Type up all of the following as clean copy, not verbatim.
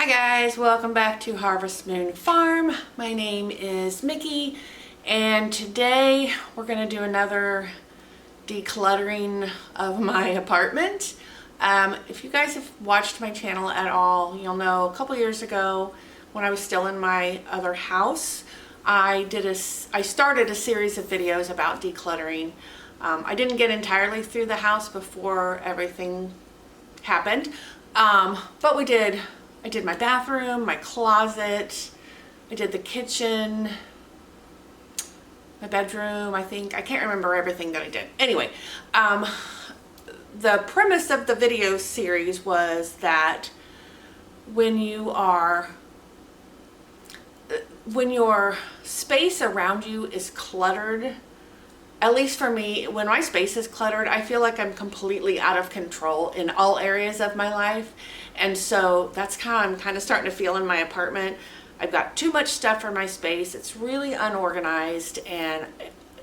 Hi guys, welcome back to Harvest Moon Farm. My name is Mickey and today we're going to do another decluttering of my apartment. If you guys have watched my channel at all, you'll know a couple years ago when I was still in my other house, I started a series of videos about decluttering. I didn't get entirely through the house before everything happened, but I did my bathroom, my closet, I did the kitchen, my bedroom, I can't remember everything that I did. Anyway, the premise of the video series was that when your space around you is cluttered, at least for me, when my space is cluttered, I feel like I'm completely out of control in all areas of my life. And so that's how I'm kind of starting to feel in my apartment. I've got too much stuff for my space. It's really unorganized and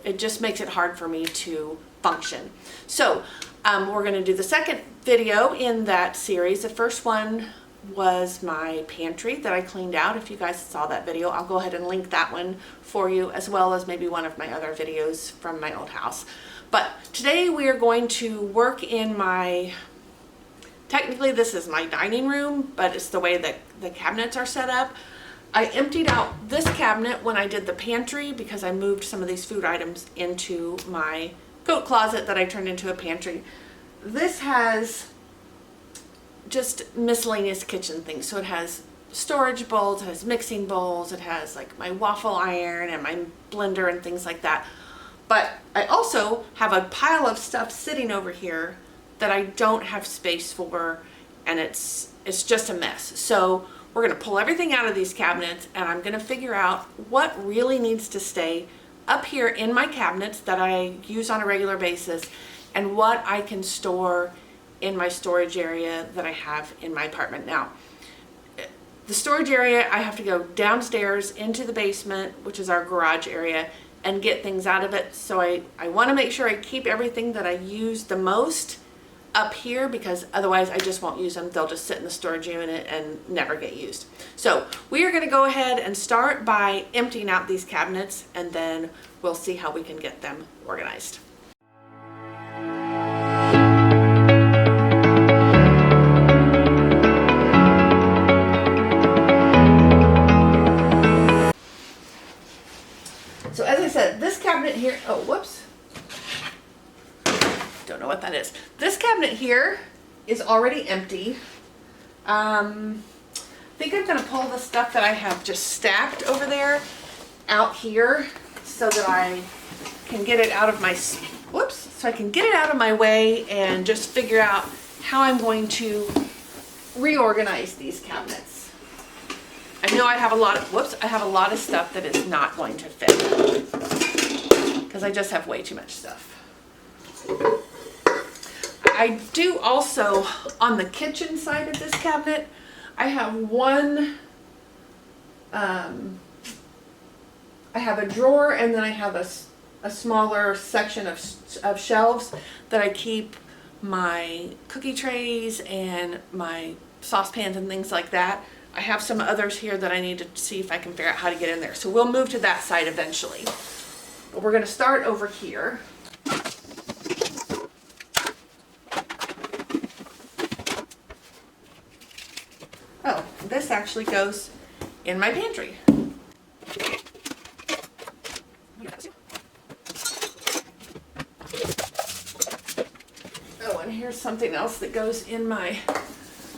it just makes it hard for me to function. So we're going to do the second video in that series. The first one was my pantry that I cleaned out. If you guys saw that video, I'll go ahead and link that one for you, as well as maybe one of my other videos from my old house. But today we are going to work in technically this is my dining room, but it's the way that the cabinets are set up. I emptied out this cabinet when I did the pantry because I moved some of these food items into my coat closet that I turned into a pantry. This has just miscellaneous kitchen things. So it has storage bowls, it has mixing bowls, it has like my waffle iron and my blender and things like that. But I also have a pile of stuff sitting over here that I don't have space for, and it's just a mess. So we're gonna pull everything out of these cabinets and I'm gonna figure out what really needs to stay up here in my cabinets that I use on a regular basis and what I can store in my storage area that I have in my apartment. Now, the storage area, I have to go downstairs into the basement, which is our garage area, and get things out of it. So I want to make sure I keep everything that I use the most up here, because otherwise I just won't use them. They'll just sit in the storage unit and never get used. So we are going to go ahead and start by emptying out these cabinets, and then we'll see how we can get them organized. So as I said, this cabinet here, oh, whoops. Don't know what that is. This cabinet here is already empty. I think I'm gonna pull the stuff that I have just stacked over there out here so that I can get it out of my, so I can get it out of my way and just figure out how I'm going to reorganize these cabinets. I know I have a lot of stuff that is not going to fit because I just have way too much stuff. I do also, on the kitchen side of this cabinet, I have I have a drawer, and then I have a smaller section of shelves that I keep my cookie trays and my saucepans and things like that. I have some others here that I need to see if I can figure out how to get in there. So we'll move to that side eventually. But we're going to start over here. Oh, this actually goes in my pantry. Oh, and here's something else that goes in my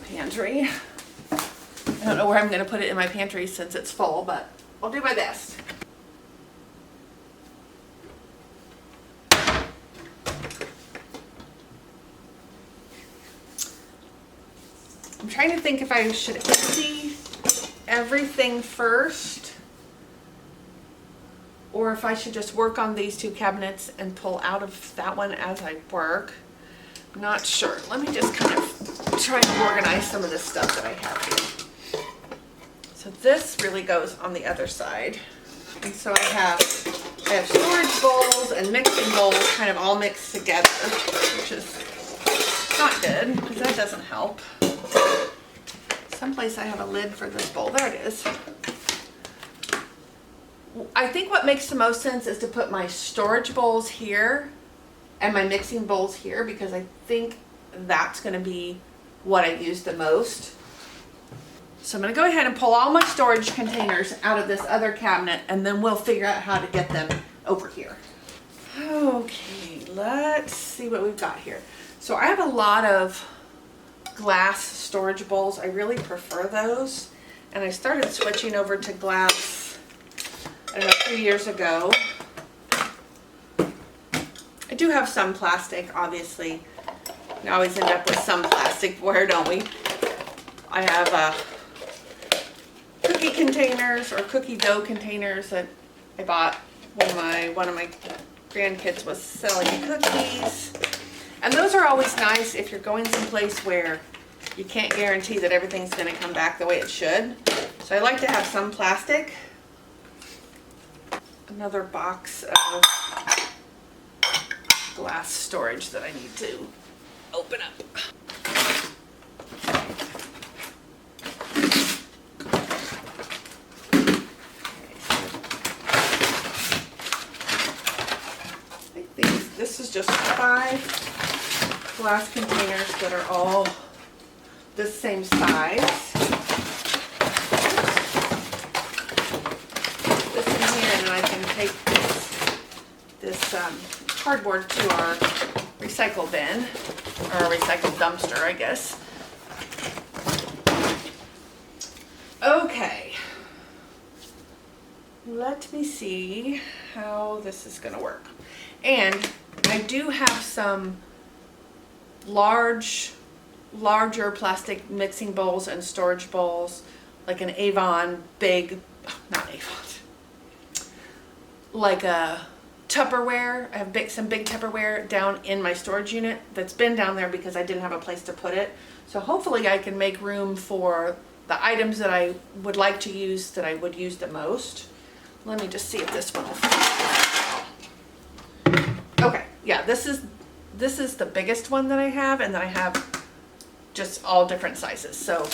pantry. I don't know where I'm going to put it in my pantry since it's full, but I'll do my best. I'm trying to think if I should empty everything first or if I should just work on these two cabinets and pull out of that one as I work. I'm not sure. Let me just kind of try to organize some of the stuff that I have here. So this really goes on the other side. And so I have storage bowls and mixing bowls kind of all mixed together, which is not good because that doesn't help. Someplace I have a lid for this bowl. There it is. I think what makes the most sense is to put my storage bowls here and my mixing bowls here, because I think that's going to be what I use the most. So I'm going to go ahead and pull all my storage containers out of this other cabinet, and then we'll figure out how to get them over here. Okay, let's see what we've got here. So I have a lot of glass storage bowls. I really prefer those. And I started switching over to glass, I don't know, a few years ago. I do have some plastic, obviously. We always end up with some plastic, where don't we? I have cookie containers or cookie dough containers that I bought when one of my grandkids was selling cookies. And those are always nice if you're going someplace where you can't guarantee that everything's going to come back the way it should. So I like to have some plastic. Another box of glass storage that I need to open up. This is just 5 glass containers that are all the same size. This in here, and then I can take this cardboard to our recycle bin, or a recycle dumpster, I guess. Okay. Let me see how this is going to work. And I do have some larger plastic mixing bowls and storage bowls, like an Avon big, not Avon, like a Tupperware. I have some big Tupperware down in my storage unit that's been down there because I didn't have a place to put it. So hopefully I can make room for the items that I would like to use, that I would use the most. Let me just see if this one will fit. Okay, yeah, this is the biggest one that I have, and then I have just all different sizes. So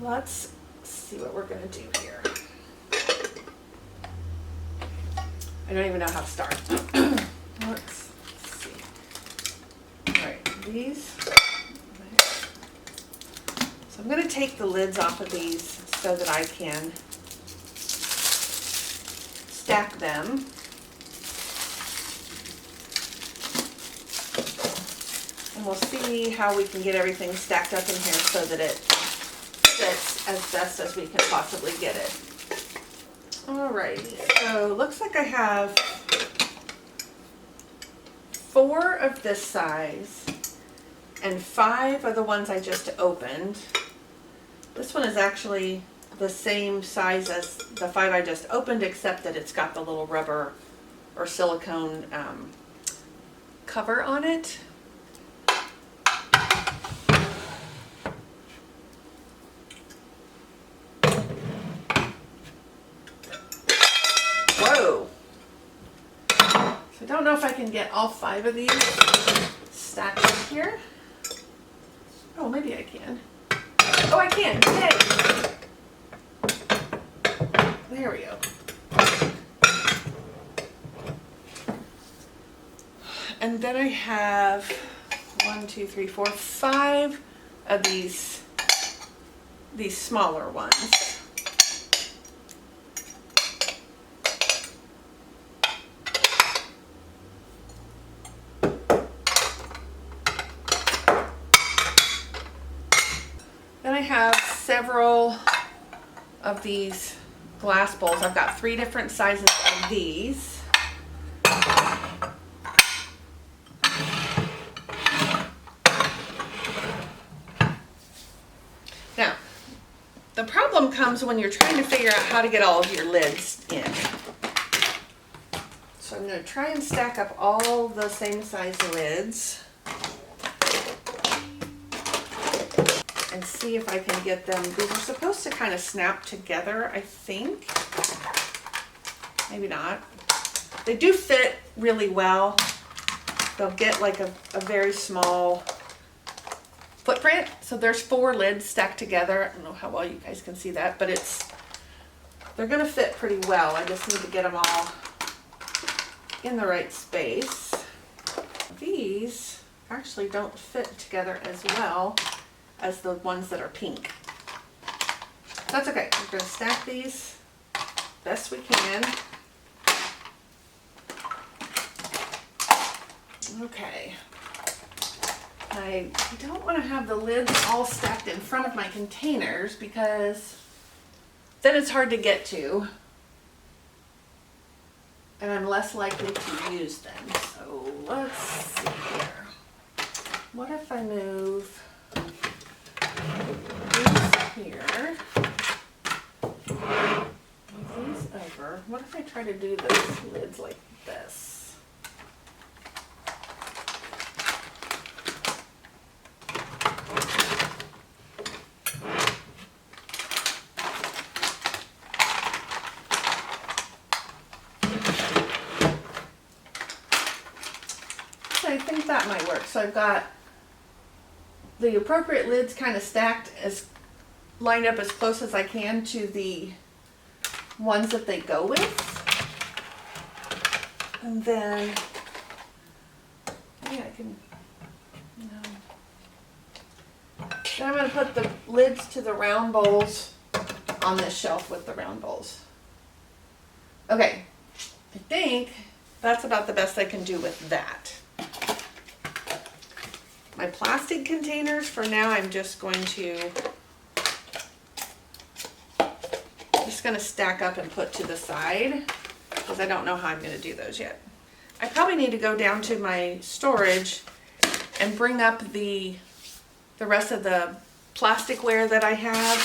let's see what we're gonna do here. I don't even know how to start. Let's see. All right, these. So I'm gonna take the lids off of these so that I can stack them. And we'll see how we can get everything stacked up in here so that it fits as best as we can possibly get it. Alrighty, so looks like I have 4 of this size and 5 of the ones I just opened. This one is actually the same size as the 5 I just opened, except that it's got the little rubber or silicone cover on it. Whoa! So I don't know if I can get all 5 of these stacked up here. Oh, maybe I can. Oh, I can! Yay! There we go. And then I have 1, 2, 3, 4, 5 of these smaller ones. Then I have several of these glass bowls. I've got 3 different sizes of these. Now, the problem comes when you're trying to figure out how to get all of your lids in. So I'm going to try and stack up all the same size lids and see if I can get them. These are supposed to kind of snap together, I think. Maybe not. They do fit really well. They'll get like a very small footprint. So there's 4 lids stacked together. I don't know how well you guys can see that, but they're gonna fit pretty well. I just need to get them all in the right space. These actually don't fit together as well as the ones that are pink. That's okay. We're gonna stack these best we can. Okay. I don't want to have the lids all stacked in front of my containers because then it's hard to get to and I'm less likely to use them. So let's see here. What if I move these here, move these over? What if I try to do those lids like this? I think that might work. So I've got the appropriate lids kind of stacked as lined up as close as I can to the ones that they go with. And then maybe I can, then I'm going to put the lids to the round bowls on this shelf with the round bowls. Okay, I think that's about the best I can do with that. My plastic containers, for now, I'm just going to stack up and put to the side because I don't know how I'm going to do those yet. I probably need to go down to my storage and bring up the rest of the plasticware that I have,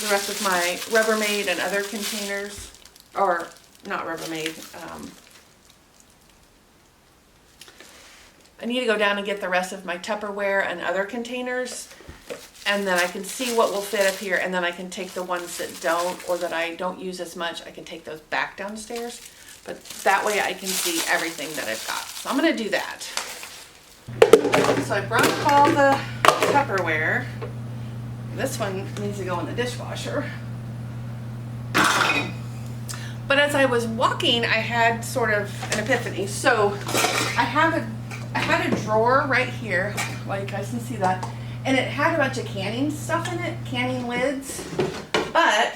the rest of my Rubbermaid and other containers, or not Rubbermaid. I need to go down and get the rest of my Tupperware and other containers, and then I can see what will fit up here, and then I can take the ones that don't, or that I don't use as much, I can take those back downstairs. But that way I can see everything that I've got. So I'm going to do that. So I brought up all the Tupperware. This one needs to go in the dishwasher. But as I was walking, I had sort of an epiphany. So I had a drawer right here, well, you guys can see that, and it had a bunch of canning stuff in it, canning lids. But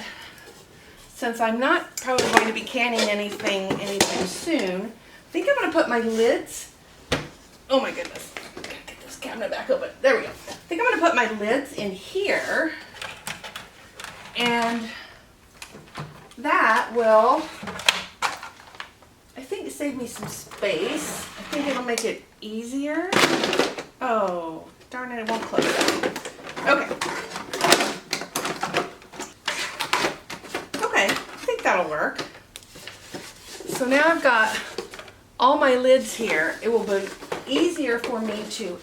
since I'm not probably going to be canning anything anytime soon, I think I'm going to put my lids, oh my goodness, I gotta get this cabinet back open, there we go. I think I'm going to put my lids in here, and that will, I think, save me some space. I think it'll make it easier. Oh, darn it, it won't close that. Okay. Okay, I think that'll work. So now I've got all my lids here. It will be easier for me to,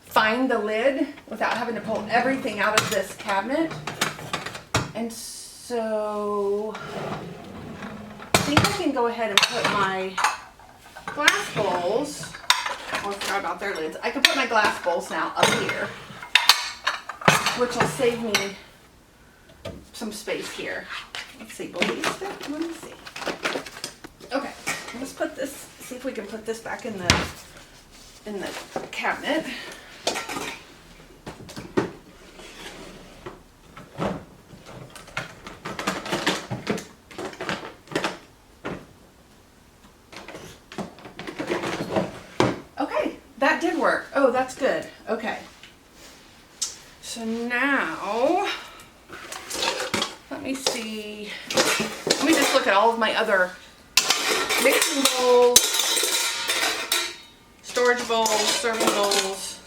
find the lid without having to pull everything out of this cabinet. And so I think I can go ahead and put my glass bowls, oh, I forgot about their lids. I can put my glass bowls now up here, which will save me some space here. Let's see, will these fit? Let me see. Okay, let's put this, see if we can put this back in the cabinet. That did work. Oh, that's good. Okay. So now, let me see. Let me just look at all of my other mixing bowls, storage bowls, serving bowls.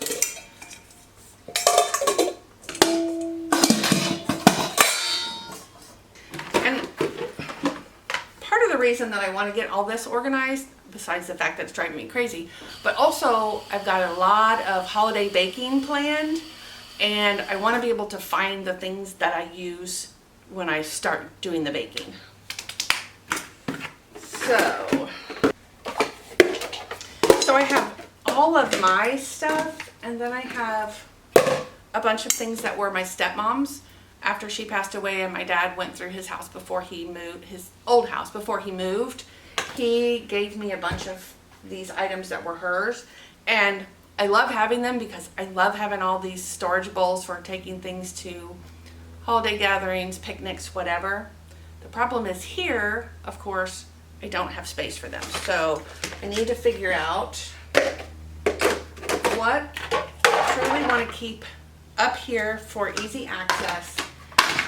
And part of the reason that I want to get all this organized, besides the fact that it's driving me crazy, but also I've got a lot of holiday baking planned, and I want to be able to find the things that I use when I start doing the baking. So I have all of my stuff, and then I have a bunch of things that were my stepmom's after she passed away, and my dad went through his house before he moved, his old house before he moved. He gave me a bunch of these items that were hers, and I love having them because I love having all these storage bowls for taking things to holiday gatherings, picnics, whatever. The problem is here, of course, I don't have space for them. So I need to figure out what I truly want to keep up here for easy access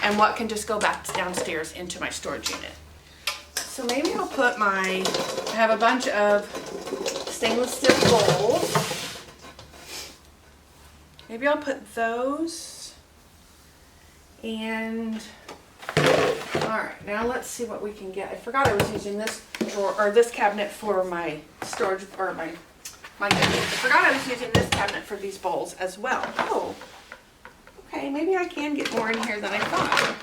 and what can just go back downstairs into my storage unit. So maybe I'll put I have a bunch of stainless steel bowls. Maybe I'll put those. And all right, now let's see what we can get. I forgot I was using this drawer or this cabinet for my storage or my I forgot I was using this cabinet for these bowls as well. Oh, okay, maybe I can get more in here than I thought.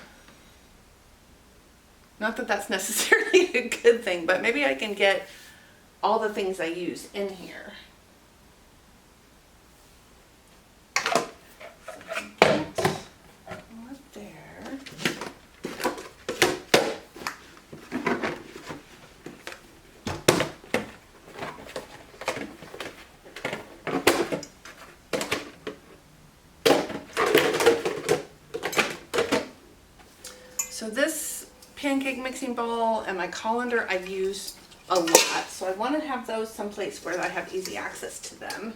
Not that that's necessarily a good thing, but maybe I can get all the things I use in here. So this pancake mixing bowl and my colander I use a lot, so I want to have those someplace where I have easy access to them.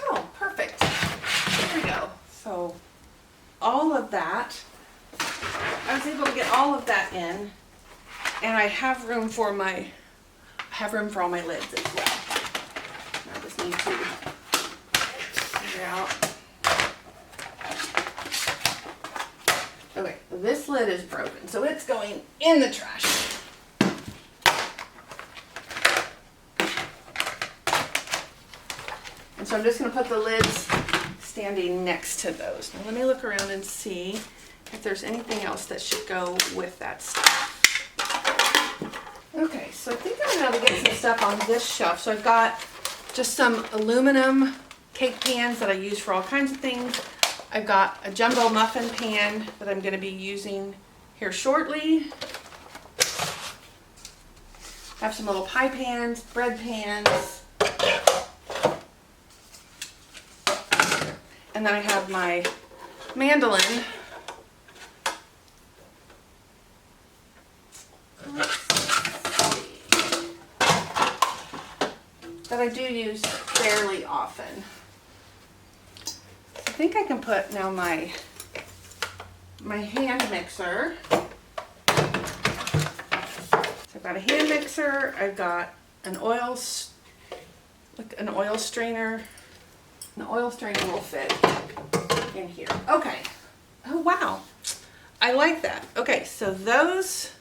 Oh, perfect. There we go. So all of that, I was able to get all of that in, and I have room for all my lids as well. Need to figure out. Okay, this lid is broken, so it's going in the trash. And so I'm just going to put the lids standing next to those. Now let me look around and see if there's anything else that should go with that stuff. Okay, so I think I'm going to be able to get some stuff on this shelf. So I've got just some aluminum cake pans that I use for all kinds of things. I've got a jumbo muffin pan that I'm going to be using here shortly. I have some little pie pans, bread pans. And then I have my mandolin. That I do use fairly often. I think I can put now my hand mixer. So I've got a hand mixer, I've got an oil strainer. The oil strainer will fit in here. Okay. Oh wow. I like that. Okay, so those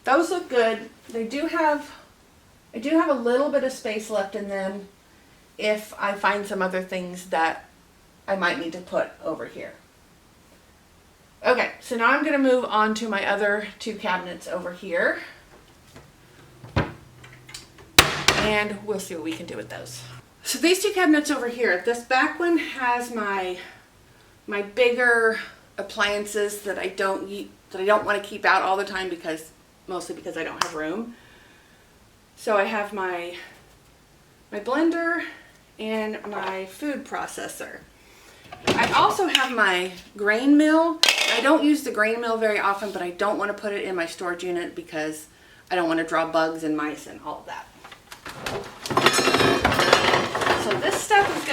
look good. I do have a little bit of space left in them if I find some other things that I might need to put over here. Okay, so now I'm going to move on to my other two cabinets over here. And we'll see what we can do with those. So these two cabinets over here, this back one has my bigger appliances that I don't want to keep out all the time mostly because I don't have room. So I have my blender and my food processor. I also have my grain mill. I don't use the grain mill very often, but I don't want to put it in my storage unit because I don't want to draw bugs and mice and all of that. So this stuff is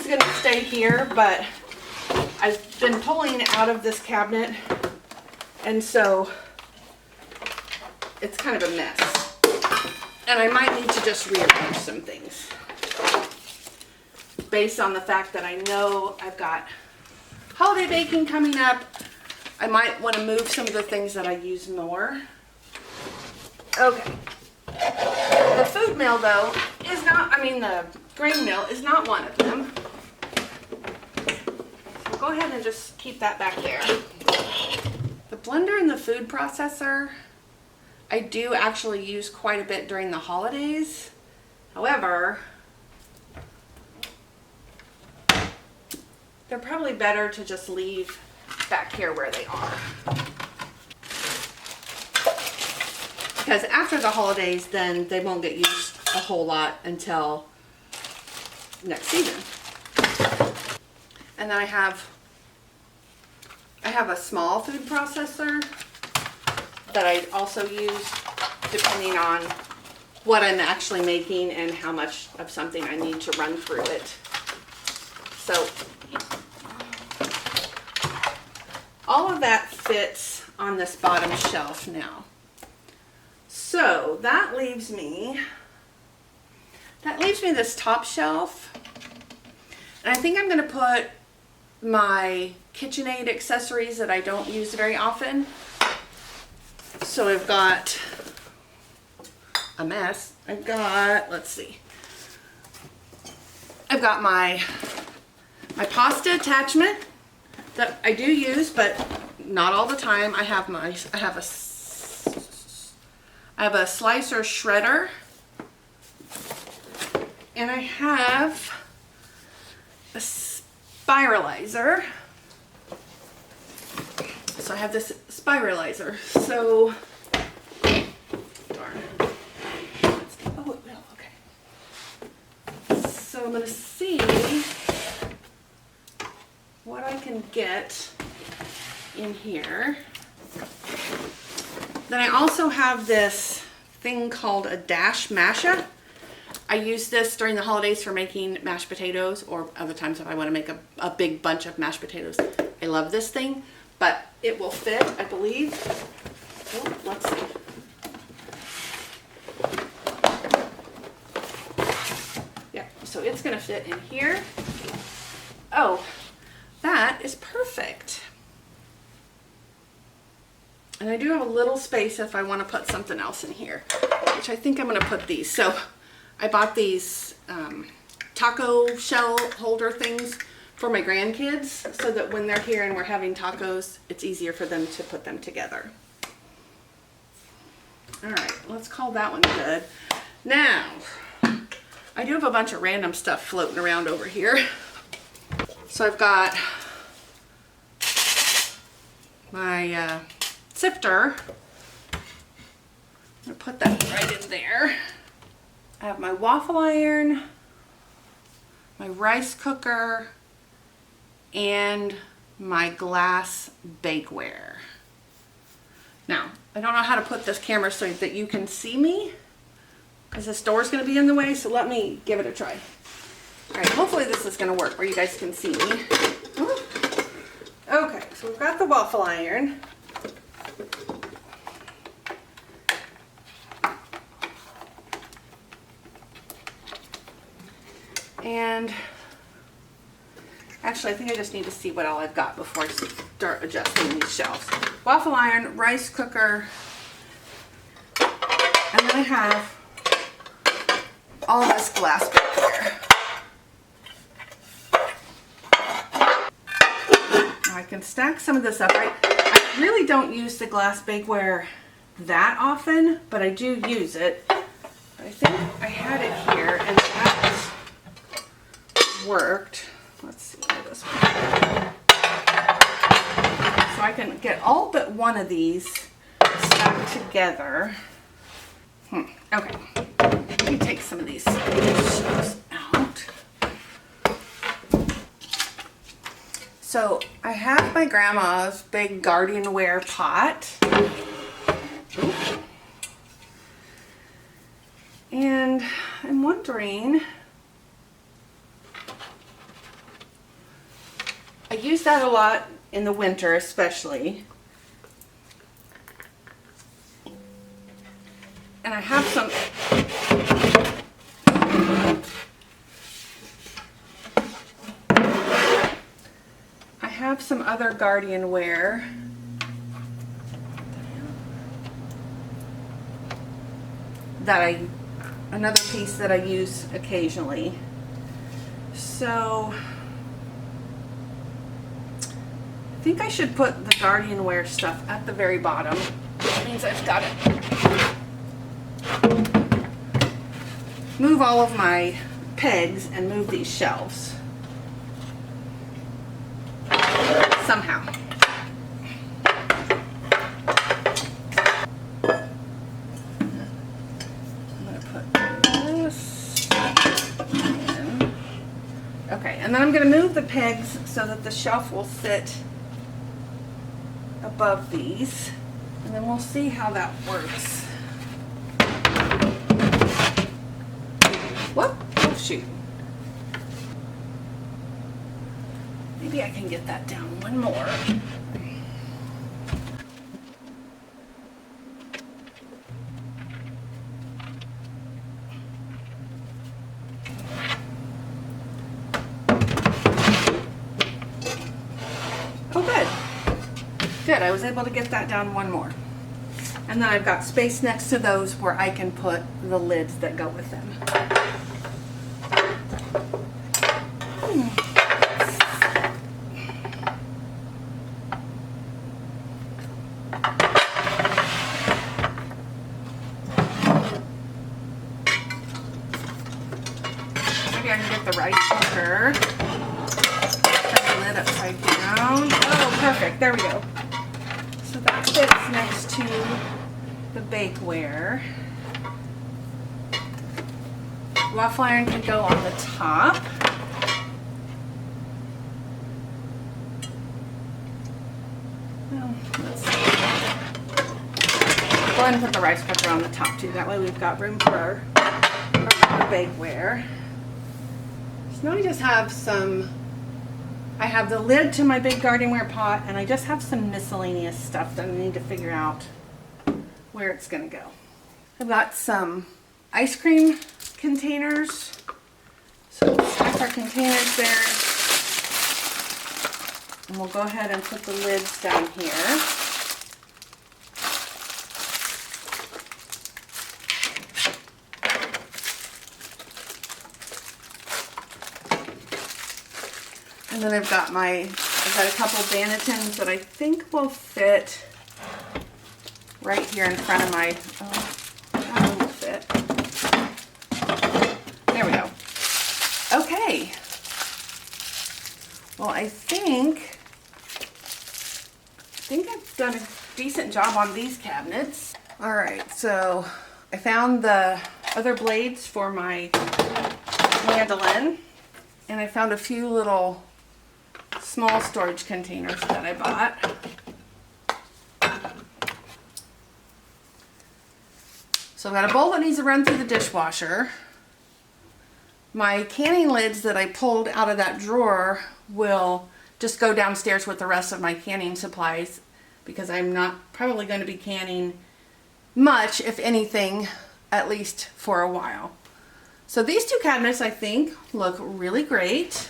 going to stay here, but I've been pulling out of this cabinet, and so it's kind of a mess. And I might need to just rearrange some things based on the fact that I know I've got holiday baking coming up. I might want to move some of the things that I use more. Okay. The food mill though the grain mill is not one of them. So go ahead and just keep that back there. The blender and the food processor, I do actually use quite a bit during the holidays. However, they're probably better to just leave back here where they are. Because after the holidays, then they won't get used a whole lot until next season. And then I have a small food processor that I also use depending on what I'm actually making and how much of something I need to run through it. So all of that fits on this bottom shelf now. So that leaves me this top shelf. And I think I'm going to put my KitchenAid accessories that I don't use very often. So I've got a mess. I've got, let's see. I've got my pasta attachment that I do use, but not all the time. I have a slicer shredder, and I have a spiralizer. So I have this spiralizer. So, darn. Oh, it will. Okay. So I'm going to see what I can get in here. Then I also have this thing called a dash masher. I use this during the holidays for making mashed potatoes, or other times if I want to make a big bunch of mashed potatoes. I love this thing, but it will fit, I believe. Oh, let's see. Yeah, so it's going to fit in here. Oh, that is perfect. And I do have a little space if I want to put something else in here, which I think I'm going to put these. So I bought these taco shell holder things for my grandkids so that when they're here and we're having tacos, it's easier for them to put them together. All right, let's call that one good. Now, I do have a bunch of random stuff floating around over here. So I've got my sifter. I'm going to put that right in there. I have my waffle iron, my rice cooker, and my glass bakeware. Now, I don't know how to put this camera so that you can see me, because this door's going to be in the way, so let me give it a try. Alright, hopefully this is going to work where you guys can see me. Okay, so we've got the waffle iron. And actually, I think I just need to see what all I've got before I start adjusting these shelves. Waffle iron, rice cooker, and then I have all this glass bakeware. Now I can stack some of this up. I really don't use the glass bakeware that often, but I do use it. But I think I had it here, and that worked. Let's see where this one. So I can get all but one of these stacked together. Okay, let me take some of these shelves out. So I have my grandma's big gardenware pot. And I'm wondering, I use that a lot in the winter especially. And I have some other gardenware that another piece that I use occasionally. So think I should put the Guardianware stuff at the very bottom, which means I've got to move all of my pegs and move these shelves. Somehow. I'm going to put this in. Okay, and then I'm going to move the pegs so that the shelf will sit above these, and then we'll see how that works. Whoop! Oh shoot. Maybe I can get that down one more. Oh good. Good, I was able to get that down one more. And then I've got space next to those where I can put the lids that go with them. Maybe I can get the rice cooker. Turn the lid upside down. Oh, perfect. There we go. So that fits next to the bakeware. Waffle iron can go on the top. Well, let's see. Go ahead and put the rice cooker on the top too. That way we've got room for our bakeware. So now I just have I have the lid to my big Guardianware pot, and I just have some miscellaneous stuff that I need to figure out where it's going to go. I've got some ice cream containers. So we'll stack our containers there. And we'll go ahead and put the lids down here. And then I've got a couple Bannetons that I think will fit right here in front of my, that one will fit. There we go. Okay. Well, I think I've done a decent job on these cabinets. All right, so I found the other blades for my mandolin, and I found a few little small storage containers that I bought. So I've got a bowl that needs to run through the dishwasher. My canning lids that I pulled out of that drawer will just go downstairs with the rest of my canning supplies, because I'm not probably going to be canning much, if anything, at least for a while. So these two cabinets I think look really great.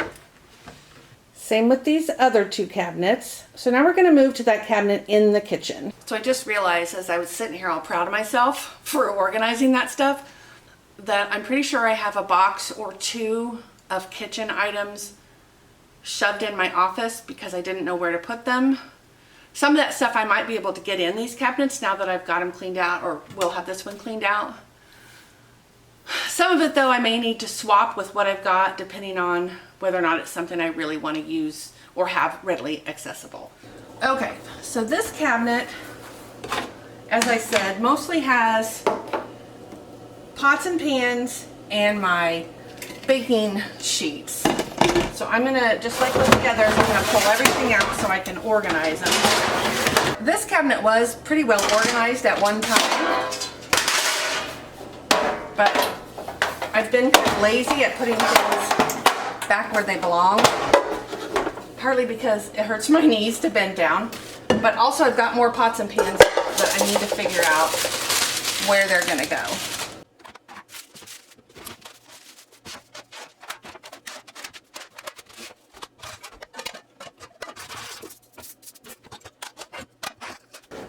Same with these other two cabinets. So now we're going to move to that cabinet in the kitchen. So I just realized as I was sitting here all proud of myself for organizing that stuff, that I'm pretty sure I have a box or two of kitchen items shoved in my office because I didn't know where to put them. Some of that stuff I might be able to get in these cabinets now that I've got them cleaned out, or will have this one cleaned out. Some of it though I may need to swap with what I've got depending on whether or not it's something I really want to use or have readily accessible. Okay, so this cabinet, as I said, mostly has pots and pans and my baking sheets. So I'm gonna, just like with the others, I'm gonna pull everything out so I can organize them. This cabinet was pretty well organized at one time, but I've been kind of lazy at putting things back where they belong, partly because it hurts my knees to bend down, but also I've got more pots and pans that I need to figure out where they're gonna go.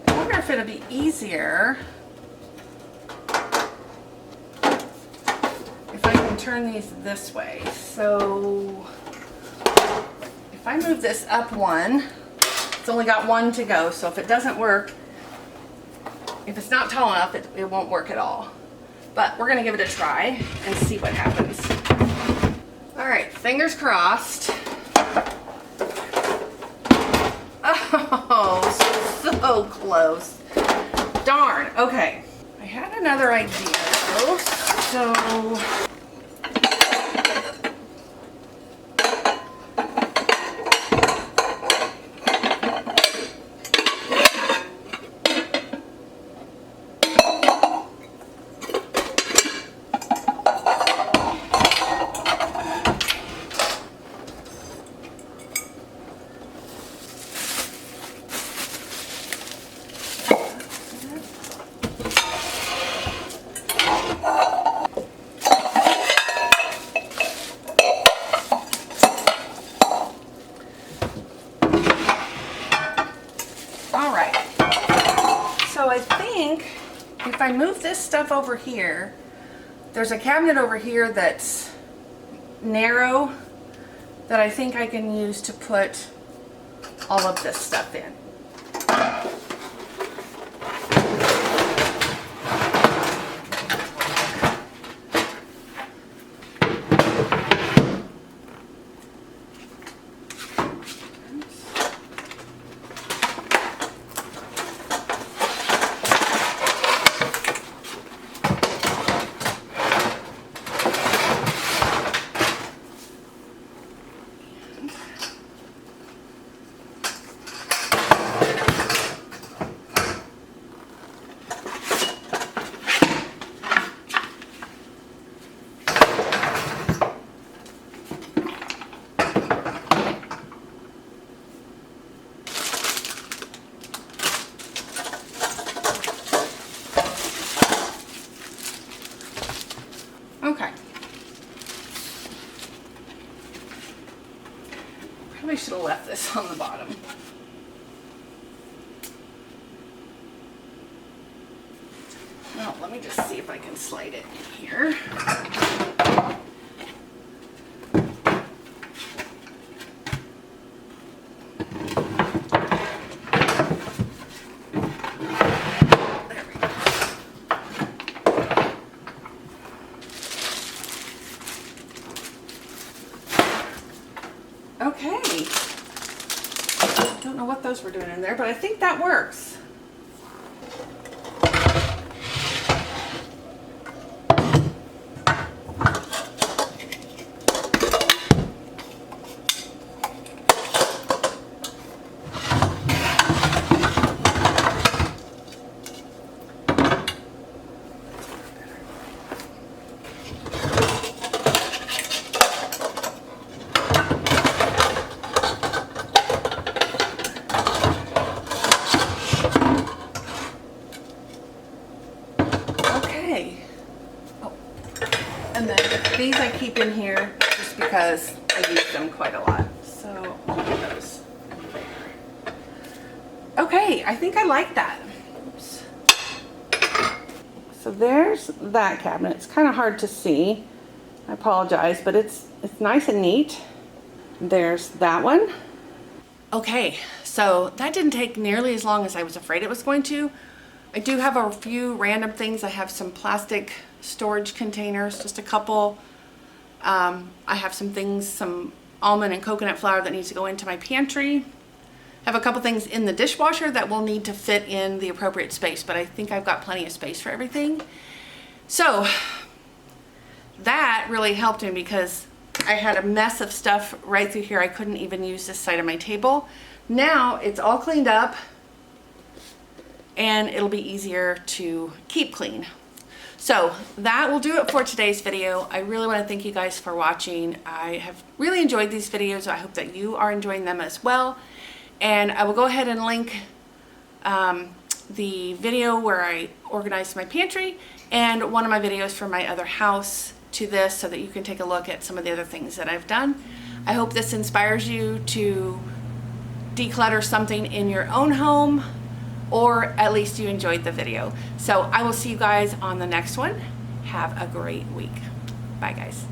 I wonder if it'll be easier if I can turn these this way. So if I move this up one, It's only got one to go, so if it doesn't work, if it's not tall enough, it won't work at all. But we're gonna give it a try and see what happens. All right, fingers crossed. Oh, so close. Darn, okay. I had another idea though, so. All right, so I think if I move this stuff over here, there's a cabinet over here that's narrow that I think I can use to put all of this stuff in. Okay. Probably should have left this on the bottom. Well, let me just see if I can slide it in here. Okay, don't know what those were doing in there, but I think that works. Oh. And then these I keep in here just because I use them quite a lot. So I'll put those there. Okay, I think I like that. Oops. So there's that cabinet. It's kind of hard to see. I apologize, but it's nice and neat. There's that one. Okay, so that didn't take nearly as long as I was afraid it was going to. I do have a few random things. I have some plastic storage containers, just a couple. I have some things, some almond and coconut flour that needs to go into my pantry. I have a couple things in the dishwasher that will need to fit in the appropriate space, but I think I've got plenty of space for everything. So that really helped me because I had a mess of stuff right through here. I couldn't even use this side of my table. Now it's all cleaned up and it'll be easier to keep clean. So that will do it for today's video. I really want to thank you guys for watching. I have really enjoyed these videos. I hope that you are enjoying them as well. And I will go ahead and link the video where I organized my pantry and one of my videos from my other house to this so that you can take a look at some of the other things that I've done. I hope this inspires you to declutter something in your own home, or at least you enjoyed the video. So I will see you guys on the next one. Have a great week. Bye guys.